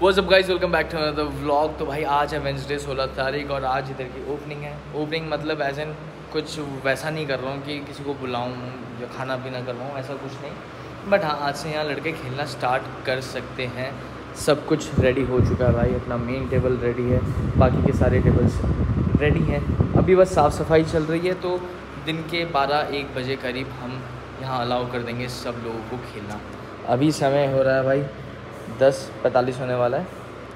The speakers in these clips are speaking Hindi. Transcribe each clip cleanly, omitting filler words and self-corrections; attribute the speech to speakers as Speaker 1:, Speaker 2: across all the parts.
Speaker 1: What's up guys, welcome back to another vlog. तो भाई आज है वेंसडे 16 तारीख और आज इधर की ओपनिंग है। ओपनिंग मतलब एज एन कुछ वैसा नहीं कर रहा हूँ कि किसी को बुलाऊँ या खाना पीना कर रहा हूँ, ऐसा कुछ नहीं। बट हाँ, आज से यहाँ लड़के खेलना स्टार्ट कर सकते हैं। सब कुछ रेडी हो चुका है भाई, अपना मेन टेबल रेडी है, बाकी के सारे टेबल्स रेडी हैं। अभी बस साफ़ सफाई चल रही है, तो दिन के 12-1 बजे करीब हम यहाँ अलाउ कर देंगे सब लोगों को खेलना। अभी समय हो रहा है भाई 10:45 होने वाला है।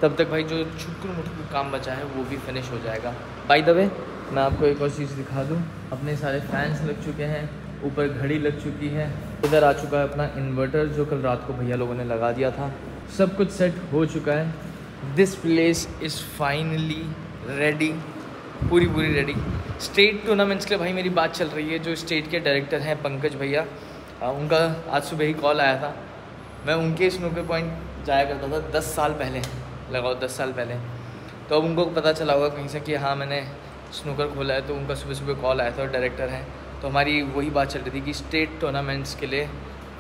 Speaker 1: तब तक भाई जो छुटकू मुटकू काम बचा है वो भी फिनिश हो जाएगा। बाय द वे मैं आपको एक और चीज़ दिखा दूँ, अपने सारे फैंस लग चुके हैं, ऊपर घड़ी लग चुकी है, इधर आ चुका है अपना इन्वर्टर जो कल रात को भैया लोगों ने लगा दिया था। सब कुछ सेट हो चुका है। This place is finally ready, पूरी रेडी। स्टेट टूर्नामेंट्स के लिए भाई मेरी बात चल रही है। जो स्टेट के डायरेक्टर हैं पंकज भैया, उनका आज सुबह ही कॉल आया था। मैं उनके स्नूकर पॉइंट जाया करता था 10 साल पहले, लगाओ 10 साल पहले। तो अब उनको पता चला होगा कहीं से कि हाँ मैंने स्नूकर खोला है, तो उनका सुबह कॉल आया था और डायरेक्टर हैं। तो हमारी वही बात चल रही थी कि स्टेट टूर्नामेंट्स के लिए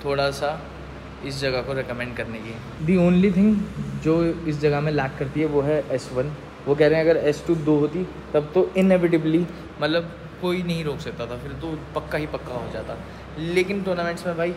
Speaker 1: थोड़ा सा इस जगह को रिकमेंड करने की। दी ओनली थिंग जो इस जगह में लैक करती है वो है S1। वो कह रहे हैं अगर S2 2 होती तब तो इनएविटेबली मतलब कोई नहीं रोक सकता था, फिर तो पक्का ही पक्का हो जाता। लेकिन टूर्नामेंट्स में भाई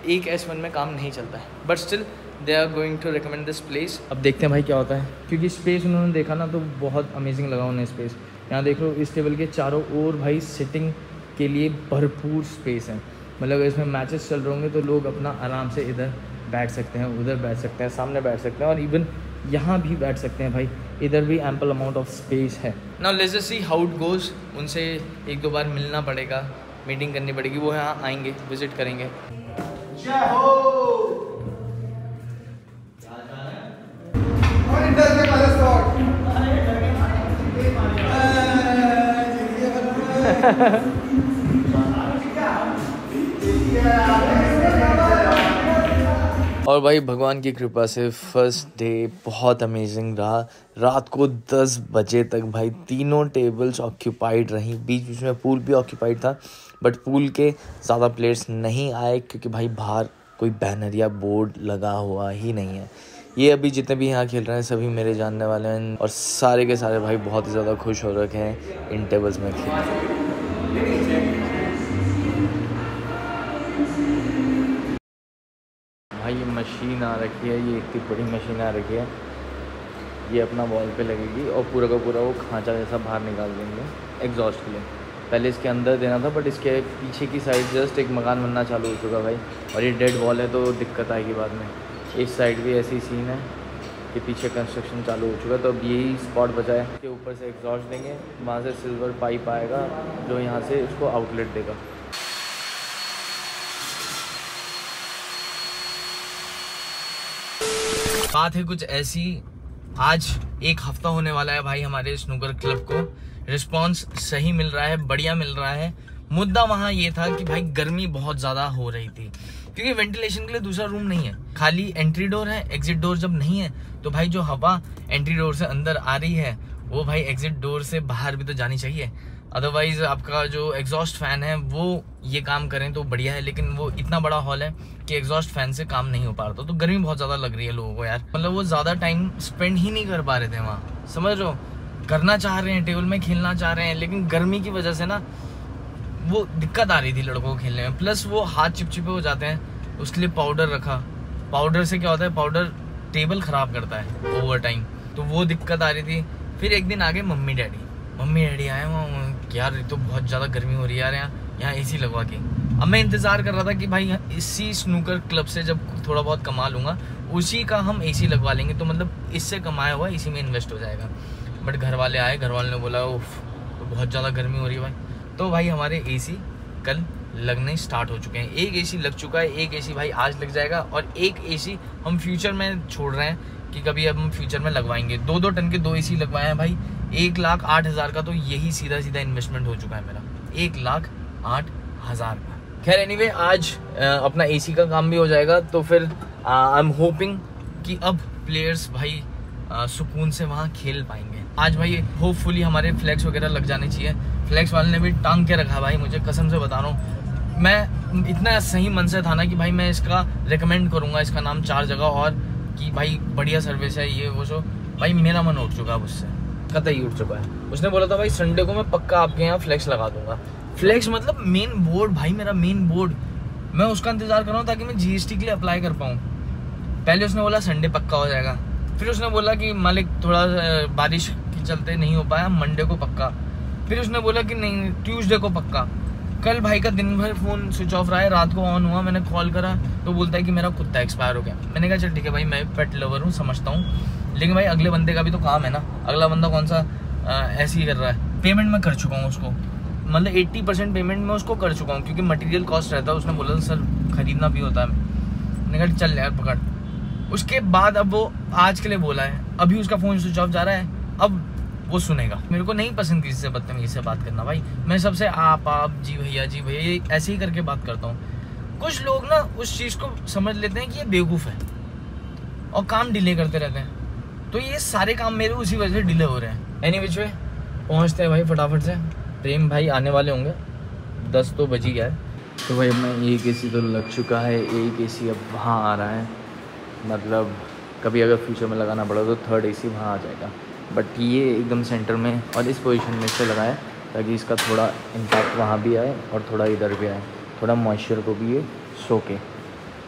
Speaker 1: एक S1 में काम नहीं चलता है, but still they are going to recommend this place. अब देखते हैं भाई क्या होता है, क्योंकि स्पेस उन्होंने देखा ना तो बहुत अमेजिंग लगा उन्हें स्पेस। यहाँ देख लो इस टेबल के चारों ओर भाई सिटिंग के लिए भरपूर स्पेस है। मतलब इसमें मैचेस चल रहे होंगे तो लोग अपना आराम से इधर बैठ सकते हैं, उधर बैठ सकते हैं, सामने बैठ सकते हैं और इवन यहाँ भी बैठ सकते हैं भाई। इधर भी एम्पल अमाउंट ऑफ स्पेस है। Now let's just see how it goes. उनसे 1-2 बार मिलना पड़ेगा, मीटिंग करनी पड़ेगी। वो यहाँ आएंगे, विजिट करेंगे। जय हो। और इंटर के पहले स्पॉट और भाई भगवान की कृपा से फर्स्ट डे बहुत अमेजिंग रहा। रात को 10 बजे तक भाई तीनों टेबल्स ऑक्यूपाइड रहीं। बीच में पूल भी ऑक्यूपाइड था, बट पूल के ज़्यादा प्लेयर्स नहीं आए क्योंकि भाई बाहर कोई बैनर या बोर्ड लगा हुआ ही नहीं है। ये अभी जितने भी यहाँ खेल रहे हैं सभी मेरे जानने वाले हैं और सारे के सारे भाई बहुत ही ज़्यादा खुश हो रखे हैं इन टेबल्स में खेल। भाई ये मशीन आ रखी है, ये इतनी बड़ी मशीन आ रखी है, ये अपना वॉल पे लगेगी और पूरा का पूरा वो खांचा जैसा बाहर निकाल देंगे एग्जॉस्ट के लिए। पहले इसके अंदर देना था, बट इसके पीछे की साइड जस्ट एक मकान बनना चालू हो चुका भाई, और ये डेड वॉल है तो दिक्कत आएगी बाद में। इस साइड भी ऐसी सीन है कि पीछे कंस्ट्रक्शन चालू हो चुका है, तो अब यही स्पॉट बचा है कि ऊपर से एग्जॉस्ट देंगे, वहाँ से सिल्वर पाइप आएगा जो यहाँ से इसको आउटलेट देगा। बात है कुछ ऐसी, आज 1 हफ्ता होने वाला है भाई हमारे स्नूकर क्लब को। रिस्पांस सही मिल रहा है, बढ़िया मिल रहा है। मुद्दा वहाँ ये था कि भाई गर्मी बहुत ज़्यादा हो रही थी, क्योंकि वेंटिलेशन के लिए दूसरा रूम नहीं है, खाली एंट्री डोर है। एग्जिट डोर जब नहीं है तो भाई जो हवा एंट्री डोर से अंदर आ रही है वो भाई एग्जिट डोर से बाहर भी तो जानी चाहिए। अदरवाइज आपका जो एग्जॉस्ट फैन है वो ये काम करें तो बढ़िया है, लेकिन वो इतना बड़ा हॉल है कि एग्जॉस्ट फैन से काम नहीं हो पा रहा था। तो गर्मी बहुत ज़्यादा लग रही है लोगों को यार, मतलब वो ज़्यादा टाइम स्पेंड ही नहीं कर पा रहे थे वहाँ। समझ रहे हो, करना चाह रहे हैं, टेबल में खेलना चाह रहे हैं, लेकिन गर्मी की वजह से ना वो दिक्कत आ रही थी लड़कों को खेलने में। प्लस वो हाथ चिपचिपे हो जाते हैं, उसके लिए पाउडर रखा। पाउडर से क्या होता है, पाउडर टेबल ख़राब करता है ओवर टाइम, तो वो दिक्कत आ रही थी। फिर एक दिन आ गए मम्मी डैडी आए वहाँ, यार तो बहुत ज़्यादा गर्मी हो रही है यार, यहाँ AC लगवा के। अब मैं इंतज़ार कर रहा था कि भाई इसी स्नूकर क्लब से जब थोड़ा बहुत कमा लूँगा उसी का हम AC लगवा लेंगे, तो मतलब इससे कमाया हुआ इसी में इन्वेस्ट हो जाएगा। बट घर वाले आए, घर वालों ने बोला उफ तो बहुत ज़्यादा गर्मी हो रही है भाई। तो भाई हमारे AC कल लगने स्टार्ट हो चुके हैं। एक AC लग चुका है, एक AC भाई आज लग जाएगा, और एक AC हम फ्यूचर में छोड़ रहे हैं कि कभी अब हम फ्यूचर में लगवाएंगे। 2-2 टन के 2 AC लगवाए हैं भाई, 1,08,000 का। तो यही सीधा इन्वेस्टमेंट हो चुका है मेरा, 1,08,000 का। खैर एनीवे आज अपना AC का काम भी हो जाएगा, तो फिर आई एम होपिंग कि अब प्लेयर्स भाई सुकून से वहाँ खेल पाएंगे। आज भाई होपफुली हमारे फ्लैग्स वगैरह लग जाने चाहिए। फ्लैग्स वाले ने भी टांग के रखा भाई, मुझे कसम से बता रहा हूँ। मैं इतना सही मन से था ना कि भाई मैं इसका रिकमेंड करूँगा इसका नाम 4 जगह, और कि भाई बढ़िया सर्विस है ये वो सो, भाई मेरा मन उठ चुका है उससे, कतई उठ चुका है। उसने बोला था भाई संडे को मैं पक्का आपके यहाँ फ्लेक्स लगा दूंगा। फ्लेक्स मतलब मेन बोर्ड भाई, मेरा मेन बोर्ड, मैं उसका इंतजार कर रहा हूँ ताकि मैं GST के लिए अप्लाई कर पाऊँ। पहले उसने बोला संडे पक्का हो जाएगा, फिर उसने बोला कि मालिक थोड़ा बारिश के चलते नहीं हो पाया, मंडे को पक्का, फिर उसने बोला कि नहीं ट्यूसडे को पक्का। कल भाई का दिन भर फ़ोन स्विच ऑफ रहा है, रात को ऑन हुआ, मैंने कॉल करा तो बोलता है कि मेरा कुत्ता एक्सपायर हो गया। मैंने कहा चल ठीक है भाई, मैं पेट लवर हूँ समझता हूँ, लेकिन भाई अगले बंदे का भी तो काम है ना, अगला बंदा कौन सा ऐसे ही कर रहा है। पेमेंट मैं कर चुका हूँ उसको, मतलब 80% पेमेंट मैं उसको कर चुका हूँ, क्योंकि मटेरियल कॉस्ट रहता है। उसने बोला था सर खरीदना भी होता है। मैंने कहा चल यार पकड़। उसके बाद अब वो आज के लिए बोला है, अभी उसका फ़ोन स्विच ऑफ जा रहा है, अब वो सुनेगा। मेरे को नहीं पसंद किसी से बदतमीजी से बात करना भाई, मैं सबसे आप जी भैया ऐसे ही करके बात करता हूँ। कुछ लोग ना उस चीज़ को समझ लेते हैं कि ये बेवकूफ़ है और काम डिले करते रहते हैं, तो ये सारे काम मेरे उसी वजह से डिले हो रहे हैं। एनी विच वे पहुँचते हैं भाई फटाफट से। प्रेम भाई आने वाले होंगे, 10 तो बज ही गया है। तो भाई अपना एक AC तो लग चुका है, एक AC अब वहाँ आ रहा है, मतलब कभी अगर फ्यूचर में लगाना पड़ा तो 3rd AC वहाँ आ जाएगा, बट ये एकदम सेंटर में और इस पोजीशन में से लगाए ताकि इसका थोड़ा इम्पैक्ट वहाँ भी आए और थोड़ा इधर भी आए, थोड़ा मॉइस्चर को भी ये सोके,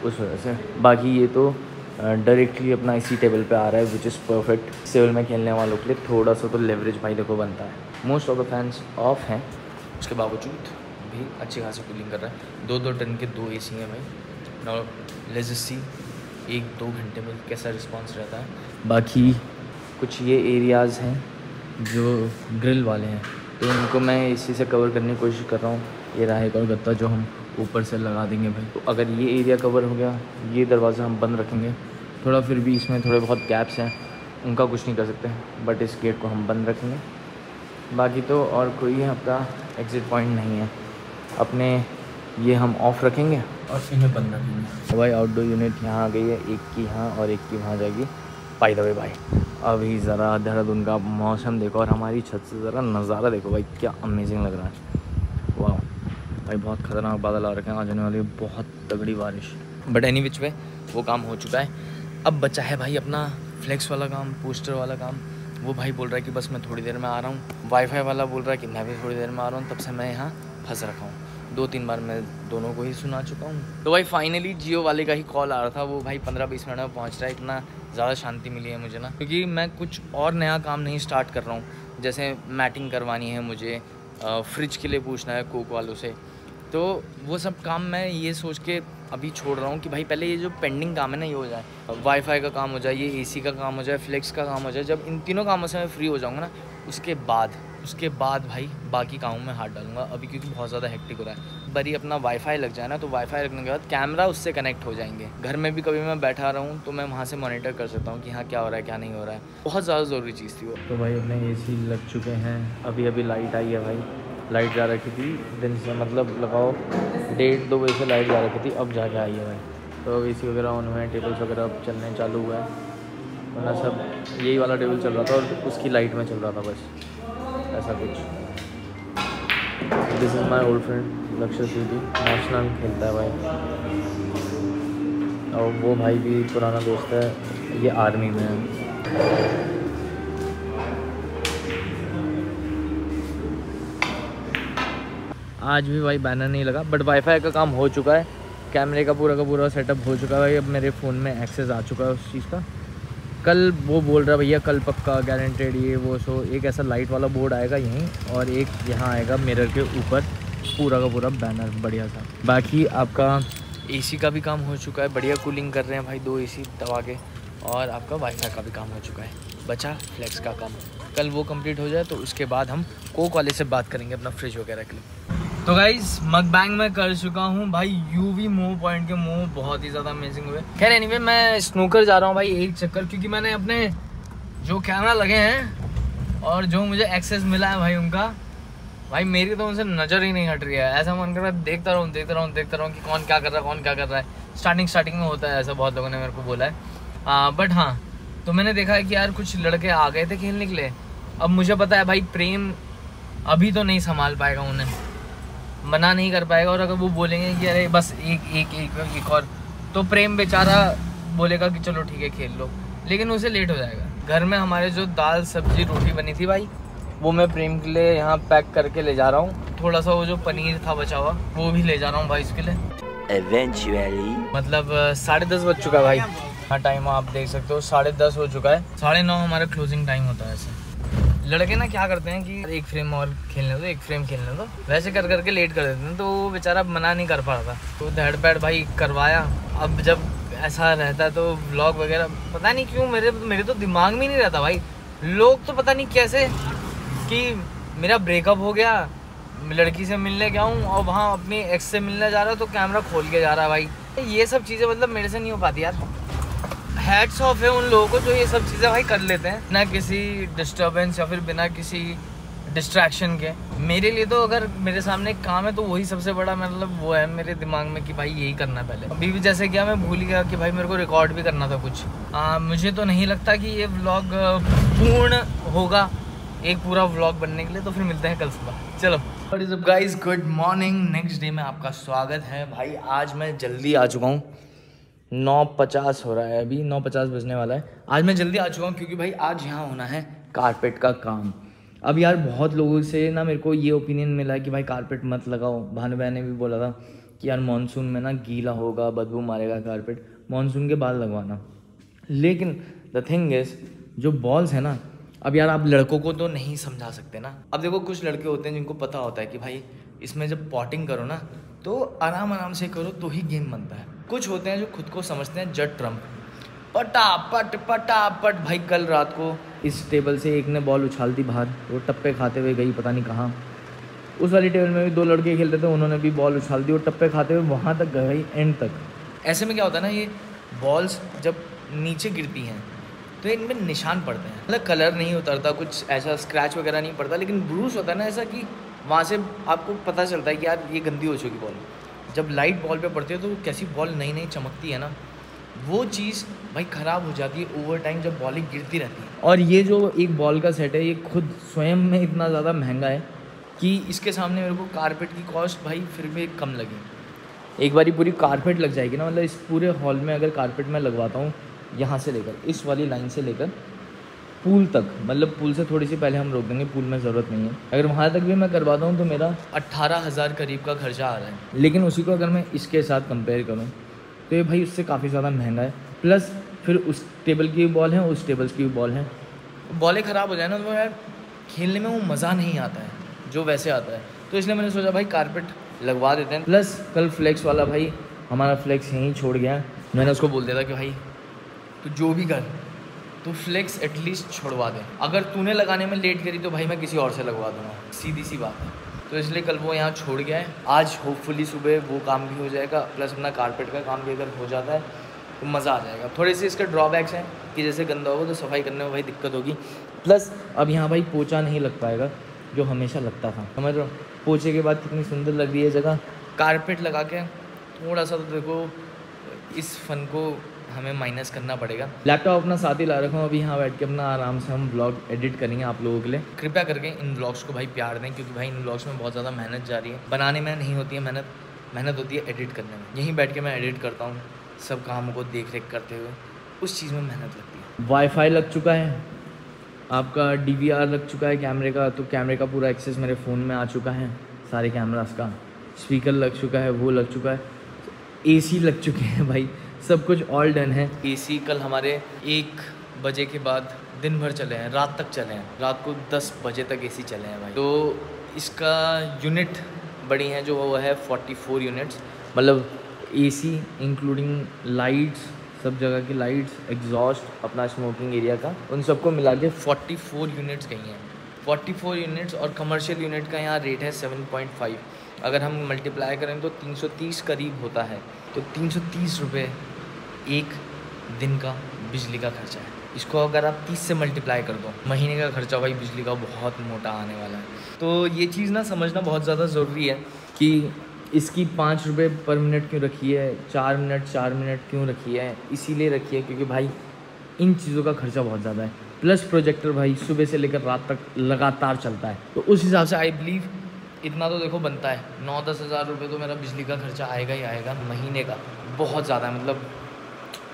Speaker 1: उस वजह से। बाकी ये तो डायरेक्टली अपना इसी टेबल पे आ रहा है, विच इज़ परफेक्ट। सिविल में खेलने वालों के लिए थोड़ा सा तो लेवरेज भाई देखो बनता है। Most of the fans of हैं, उसके बावजूद भी अच्छी खासी कूलिंग कर रहा है। 2-2 टन के 2 AC हैं भाई। नाउ लेट्स सी 1-2 घंटे में कैसा रिस्पॉन्स रहता है। बाकी कुछ ये एरियाज़ हैं जो ग्रिल वाले हैं, तो उनको मैं इसी से कवर करने की कोशिश कर रहा हूँ। ये रहा एक और गत्ता जो हम ऊपर से लगा देंगे भाई। तो अगर ये एरिया कवर हो गया, ये दरवाज़ा हम बंद रखेंगे, थोड़ा फिर भी इसमें थोड़े बहुत गैप्स हैं, उनका कुछ नहीं कर सकते, बट इस गेट को हम बंद रखेंगे। बाकी तो और कोई आपका एग्ज़िट पॉइंट नहीं है, अपने ये हम ऑफ़ रखेंगे और इन्हें बंद रखेंगे। तो भाई आउटडोर यूनिट यहाँ आ गई है, एक की यहाँ और एक की वहाँ जाएगी। बाय द वे भाई अभी ज़रा देहरादून का मौसम देखो और हमारी छत से ज़रा नज़ारा देखो भाई, क्या अमेजिंग लग रहा है। वाह भाई बहुत ख़तरनाक बादल आ रखे हैं, आ जाने वाली बहुत तगड़ी बारिश। बट एनी विच वे वो काम हो चुका है। अब बचा है भाई अपना फ्लेक्स वाला काम, पोस्टर वाला काम। वो भाई बोल रहा है कि बस मैं थोड़ी देर में आ रहा हूँ। वाईफाई वाला बोल रहा है कि मैं भी थोड़ी देर में आ रहा हूँ। तब से मैं यहाँ फंस रखा हूँ, 2-3 बार मैं दोनों को ही सुना चुका हूँ। तो भाई फाइनली जियो वाले का ही कॉल आ रहा था, वो भाई 15-20 मिनट में पहुँच रहा है। इतना ज़्यादा शांति मिली है मुझे ना, क्योंकि मैं कुछ और नया काम नहीं स्टार्ट कर रहा हूँ। जैसे मैटिंग करवानी है मुझे, फ्रिज के लिए पूछना है कोक वालों से, तो वो सब काम मैं ये सोच के अभी छोड़ रहा हूँ कि भाई पहले ये जो पेंडिंग काम है ना ये हो जाए। वाईफाई का काम हो जाए, ये AC का काम हो जाए, फ्लेक्स का काम हो जाए। जब इन तीनों कामों से मैं फ्री हो जाऊँगा ना, उसके बाद भाई बाकी कामों में हाथ डालूंगा। अभी क्योंकि बहुत ज़्यादा हेक्टिक हो रहा है। बड़ी अपना वाईफाई लग जाए ना, तो वाईफाई लगने के बाद कैमरा उससे कनेक्ट हो जाएंगे। घर में भी कभी मैं बैठा रहा हूँ तो मैं वहाँ से मॉनिटर कर सकता हूँ कि हाँ क्या हो रहा है क्या नहीं हो रहा है। बहुत ज़्यादा ज़रूरी चीज़ थी वो। तो भाई अपने AC लग चुके हैं, अभी लाइट आई है भाई। लाइट जा रखी थी दिन से, मतलब लगाओ 1:30-2 बजे से लाइट जा रखी थी, अब जाके आई है भाई। तो AC वगैरह ऑन हुए हैं, टेबल्स वगैरह अब चलने चालू हुआ है, वरना सब यही वाला टेबल चल रहा था और उसकी लाइट में चल रहा था बस, ऐसा कुछ। This is my old friend लक्ष्य सीधी, नेशनल खेलता है भाई, और वो भाई भी पुराना दोस्त है, ये आर्मी में है। आज भी भाई बैनर नहीं लगा, बट वाईफाई का काम हो चुका है, कैमरे का पूरा सेटअप हो चुका है भाई। अब मेरे फ़ोन में एक्सेस आ चुका है उस चीज़ का। कल वो बोल रहा भैया कल पक्का गारंटेड ये वो सो, एक ऐसा लाइट वाला बोर्ड आएगा यहीं, और एक यहाँ आएगा मिरर के ऊपर पूरा का पूरा बैनर बढ़िया सा। बाकी आपका AC का भी काम हो चुका है, बढ़िया कूलिंग कर रहे हैं भाई 2 AC दबा के, और आपका वाईफाई का भी काम हो चुका है। बचा फ्लेक्स का काम, कल वो कंप्लीट हो जाए तो उसके बाद हम कोक वाले से बात करेंगे अपना फ्रिज वगैरह के लिए। तो गाइस मकबैंग में कर चुका हूँ भाई, UV मोह पॉइंट के मोह बहुत ही ज़्यादा अमेजिंग हुए। खैर एनीवे मैं स्नूकर जा रहा हूँ भाई एक चक्कर, क्योंकि मैंने अपने जो कैमरा लगे हैं और जो मुझे एक्सेस मिला है भाई उनका, भाई मेरी तो उनसे नज़र ही नहीं हट रही है। ऐसा मन कर रहा है देखता रहूँ कि कौन क्या कर रहा है। स्टार्टिंग में होता है ऐसा, बहुत लोगों ने मेरे को बोला है। बट हाँ, तो मैंने देखा है कि यार कुछ लड़के आ गए थे खेलने के लिए। अब मुझे पता है भाई प्रेम अभी तो नहीं संभाल पाएगा, उन्हें मना नहीं कर पाएगा, और अगर वो बोलेंगे कि अरे बस एक और, तो प्रेम बेचारा बोलेगा कि चलो ठीक है खेल लो, लेकिन उसे लेट हो जाएगा। घर में हमारे जो दाल सब्जी रोटी बनी थी भाई, वो मैं प्रेम के लिए यहाँ पैक करके ले जा रहा हूँ। थोड़ा सा वो जो पनीर था बचा हुआ वो भी ले जा रहा हूँ भाई इसके लिए।
Speaker 2: Eventually,
Speaker 1: मतलब 10:30 बज चुका है भाई। हाँ टाइम आप देख सकते हो 10:30 हो चुका है। 9:30 हमारा क्लोजिंग टाइम होता है। ऐसे लड़के ना क्या करते हैं कि एक फ्रेम और खेलने दो, एक फ्रेम खेलने दो, वैसे कर करके लेट कर देते हैं। तो वो बेचारा मना नहीं कर पा रहा था, तो धड़ पैड़ भाई करवाया। अब जब ऐसा रहता है तो व्लॉग वगैरह पता नहीं क्यों मेरे तो दिमाग में नहीं रहता भाई। लोग तो पता नहीं कैसे कि मेरा ब्रेकअप हो गया, लड़की से मिलने गया हूँ और वहाँ अपनी एक्स से मिलने जा रहा हूँ तो कैमरा खोल के जा रहा है भाई। ये सब चीज़ें मतलब मेरे से नहीं हो पाती यार। हैट्स ऑफ है उन लोगों को जो ये सब चीज़ें भाई कर लेते हैं बिना किसी डिस्टर्बेंस या फिर बिना किसी डिस्ट्रैक्शन के। मेरे लिए तो अगर मेरे सामने एक काम है तो वही सबसे बड़ा मतलब वो है मेरे दिमाग में कि भाई यही करना है पहले। अभी भी जैसे क्या मैं भूल गया कि भाई मेरे को रिकॉर्ड भी करना था कुछ। मुझे तो नहीं लगता कि ये व्लॉग पूर्ण होगा एक पूरा व्लॉग बनने के लिए। तो फिर मिलते हैं कल सुबह। चलो what is up guys, good morning. Next day में आपका स्वागत है भाई। आज मैं जल्दी आ चुका हूँ, 9:50 हो रहा है, अभी 9:50 बजने वाला है। आज मैं जल्दी आ चुका हूँ क्योंकि भाई आज यहाँ होना है कारपेट का काम। अब यार बहुत लोगों से ना मेरे को ये ओपिनियन मिला है कि भाई कारपेट मत लगाओ। भानु भाई ने भी बोला था कि यार मानसून में ना गीला होगा, बदबू मारेगा कारपेट, मानसून के बाद लगवाना। लेकिन द थिंग इज जो बॉल्स है ना, अब यार आप लड़कों को तो नहीं समझा सकते ना। अब देखो कुछ लड़के होते हैं जिनको पता होता है कि भाई इसमें जब पॉटिंग करो ना तो आराम से करो तो ही गेम बनता है। कुछ होते हैं जो खुद को समझते हैं जट ट्रम्प, पटापट भाई। कल रात को इस टेबल से एक ने बॉल उछाल दी बाहर, वो टप्पे खाते हुए गई पता नहीं कहाँ। उस वाली टेबल में भी 2 लड़के खेलते थे, उन्होंने भी बॉल उछाल दी, वो टप्पे खाते हुए वहाँ तक गई एंड तक। ऐसे में क्या होता है ना, ये बॉल्स जब नीचे गिरती हैं तो इनमें निशान पड़ते हैं। मतलब कलर नहीं उतरता, कुछ ऐसा स्क्रैच वगैरह नहीं पड़ता, लेकिन ब्रूस होता है ना ऐसा कि वहाँ से आपको पता चलता है कि यार ये गंदी हो चुकी बॉल। जब लाइट बॉल पे पड़ती है तो कैसी बॉल नई नई चमकती है ना, वो चीज़ भाई ख़राब हो जाती है ओवर टाइम जब बॉलिंग गिरती रहती है। और ये जो एक बॉल का सेट है ये खुद स्वयं में इतना ज़्यादा महंगा है कि इसके सामने मेरे को कारपेट की कॉस्ट भाई फिर भी कम लगी। एक बारी पूरी कारपेट लग जाएगी ना, मतलब इस पूरे हॉल में अगर कारपेट मैं लगवाता हूँ यहाँ से लेकर इस वाली लाइन से लेकर पूल तक, मतलब पूल से थोड़ी सी पहले हम रोक देंगे, पूल में ज़रूरत नहीं है, अगर वहाँ तक भी मैं करवाता हूँ तो मेरा 18,000 करीब का खर्चा आ रहा है। लेकिन उसी को अगर मैं इसके साथ कंपेयर करूँ तो ये भाई उससे काफ़ी ज़्यादा महंगा है। प्लस फिर उस टेबल की भी बॉल है, उस टेबल्स की भी बॉल है, बॉलें ख़राब हो जाए ना तो यार खेलने में वो मज़ा नहीं आता है जो वैसे आता है। तो इसलिए मैंने सोचा भाई कारपेट लगवा देते हैं। प्लस कल फ्लेक्स वाला भाई हमारा फ्लेक्स यहीं छोड़ गया। मैंने उसको बोल दिया था कि भाई तो जो भी कर तो फ्लेक्स एटलीस्ट छोड़वा दे, अगर तूने लगाने में लेट करी तो भाई मैं किसी और से लगवा दूँगा, सीधी सी बात है। तो इसलिए कल वो यहाँ छोड़ गया है। आज होपफुली सुबह वो काम भी हो जाएगा, प्लस अपना कारपेट का काम भी अगर हो जाता है तो मज़ा आ जाएगा। थोड़े से इसके ड्रॉबैक्स हैं कि जैसे गंदा होगा तो सफाई करने में भाई दिक्कत होगी। प्लस अब यहाँ भाई पोछा नहीं लग पाएगा जो हमेशा लगता था, समझ रहे हो। पोछे के बाद कितनी सुंदर लग रही है जगह, कारपेट लगा के थोड़ा सा तो देखो इस फन को हमें माइनस करना पड़ेगा। लैपटॉप अपना साथ ही ला रखा हूँ, अभी यहाँ बैठ के अपना आराम से हम ब्लॉग एडिट करेंगे आप लोगों के लिए। कृपया करके इन ब्लॉग्स को भाई प्यार दें, क्योंकि भाई इन ब्लॉग्स में बहुत ज़्यादा मेहनत जा रही है। बनाने में नहीं होती है मेहनत होती है एडिट करने में। यहीं बैठ के मैं एडिट करता हूँ, सब कामों को देख रेख करते हुए उस चीज़ में मेहनत लगती है। वाईफाई लग चुका है, आपका DVR लग चुका है कैमरे का, तो कैमरे का पूरा एक्सेस मेरे फ़ोन में आ चुका है, सारे कैमरास का। स्पीकर लग चुका है, वो लग चुका है, AC लग चुके हैं भाई, सब कुछ ऑल डन है। AC कल हमारे 1 बजे के बाद दिन भर चले हैं, रात तक चले हैं, रात को 10 बजे तक AC चले हैं भाई। तो इसका यूनिट बड़ी हैं जो वो है 44 यूनिट्स, मतलब AC इंक्लूडिंग लाइट्स, सब जगह की लाइट्स, एग्जॉस्ट, अपना स्मोकिंग एरिया का, उन सबको मिला के 44 यूनिट्स गई हैं। 44 यूनिट्स और कमर्शियल यूनिट का यहाँ रेट है 7.5। अगर हम मल्टीप्लाई करें तो 330 करीब होता है। तो 330 रुपये एक दिन का बिजली का खर्चा है। इसको अगर आप 30 से मल्टीप्लाई कर दो, महीने का खर्चा भाई बिजली का बहुत मोटा आने वाला है। तो ये चीज़ ना समझना बहुत ज़्यादा ज़रूरी है कि इसकी 5 रुपये पर मिनट क्यों रखी है, 4 मिनट क्यों रखी है। इसीलिए रखी है क्योंकि भाई इन चीज़ों का खर्चा बहुत ज़्यादा है। प्लस प्रोजेक्टर भाई सुबह से लेकर रात तक लगातार चलता है, तो उस हिसाब से आई बिलीव इतना तो देखो बनता है। 9-10 हज़ार रुपये तो मेरा बिजली का खर्चा आएगा ही आएगा महीने का, बहुत ज़्यादा है। मतलब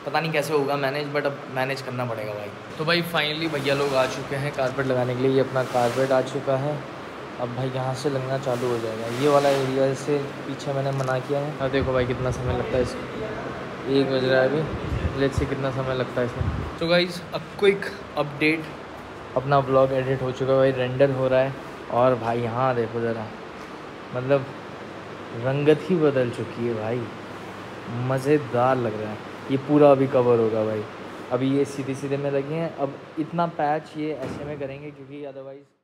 Speaker 1: पता नहीं कैसे होगा मैनेज, बट अब मैनेज करना पड़ेगा भाई। तो भाई फाइनली भैया लोग आ चुके हैं कारपेट लगाने के लिए। ये अपना कारपेट आ चुका है। अब भाई यहाँ से लगना चालू हो जाएगा। ये वाला एरिया से पीछे मैंने मना किया है। अब देखो भाई कितना समय लगता है इसमें। 1 बज रहा है अभी। लेट्स से कितना समय लगता है इसमें। तो गाइस अ क्विक अपडेट, अपना ब्लॉग एडिट हो चुका है भाई, रेंडर हो रहा है। और भाई यहाँ देखो ज़रा, मतलब रंगत ही बदल चुकी है भाई, मज़ेदार लग रहा है। ये पूरा अभी कवर होगा भाई। अभी ये सीधे सीधे में लगे हैं। अब इतना पैच ये ऐसे में करेंगे क्योंकि अदरवाइज़